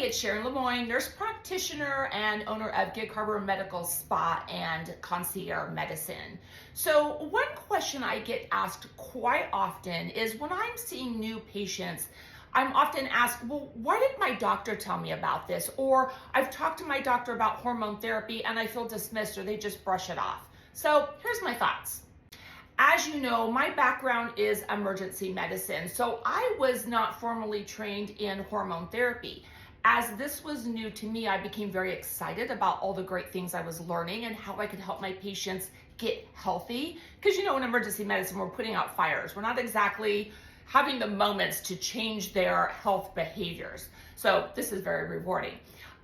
it's Sharon Lemoyne, nurse practitioner and owner of Gig Harbor Medical Spa and Concierge Medicine. So one question I get asked quite often is when I'm seeing new patients, I'm often asked, well, why didn't my doctor tell me about this? Or I've talked to my doctor about hormone therapy and I feel dismissed or they just brush it off. So here's my thoughts. As you know, my background is emergency medicine, so I was not formally trained in hormone therapy. As this was new to me, I became very excited about all the great things I was learning and how I could help my patients get healthy. Because you know, in emergency medicine, we're putting out fires. We're not exactly having the moments to change their health behaviors. So this is very rewarding.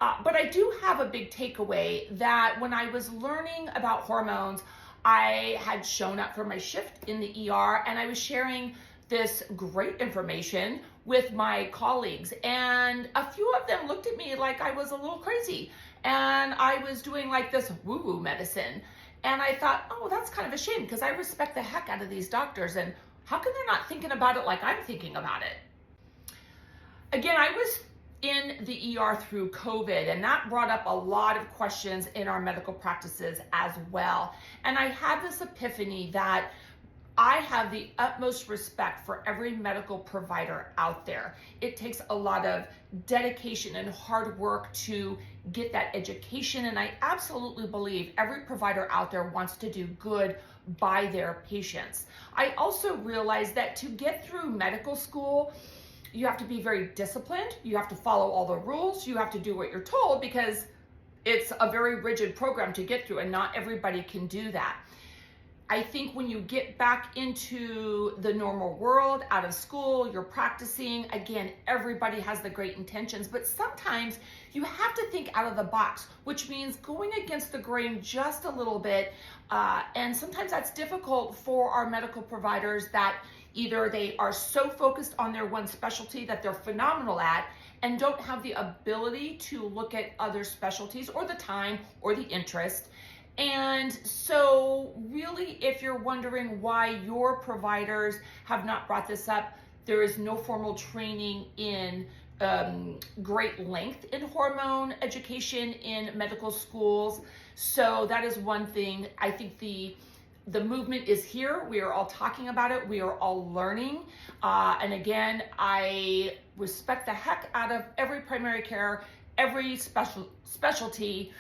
But I do have a big takeaway that when I was learning about hormones, I had shown up for my shift in the ER and I was sharing this great information with my colleagues, and a few of them looked at me like I was a little crazy and I was doing like this woo-woo medicine. And I thought, oh, that's kind of a shame because I respect the heck out of these doctors, and how come they're not thinking about it like I'm thinking about it? Again, I was in the ER through COVID, and that brought up a lot of questions in our medical practices as well. And I had this epiphany that I have the utmost respect for every medical provider out there. It takes a lot of dedication and hard work to get that education, and I absolutely believe every provider out there wants to do good by their patients. I also realized that to get through medical school, you have to be very disciplined. You have to follow all the rules. You have to do what you're told because it's a very rigid program to get through, and not everybody can do that. I think when you get back into the normal world, out of school, you're practicing, again, everybody has the great intentions, but sometimes you have to think out of the box, which means going against the grain just a little bit. And sometimes that's difficult for our medical providers that either they are so focused on their one specialty that they're phenomenal at and don't have the ability to look at other specialties or the time or the interest. And so really, if you're wondering why your providers have not brought this up, there is no formal training in great length in hormone education in medical schools. So that is one thing. I think the movement is here. We are all talking about it. We are all learning. And again, I respect the heck out of every primary care, every specialty,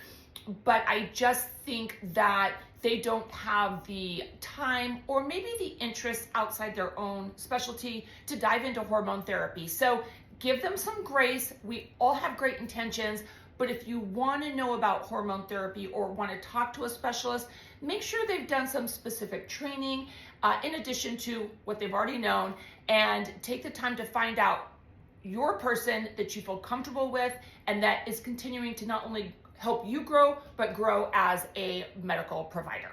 but I just think that they don't have the time or maybe the interest outside their own specialty to dive into hormone therapy. So give them some grace. We all have great intentions, but if you want to know about hormone therapy or want to talk to a specialist, make sure they've done some specific training in addition to what they've already known, and take the time to find out your person that you feel comfortable with and that is continuing to not only help you grow, but grow as a medical provider.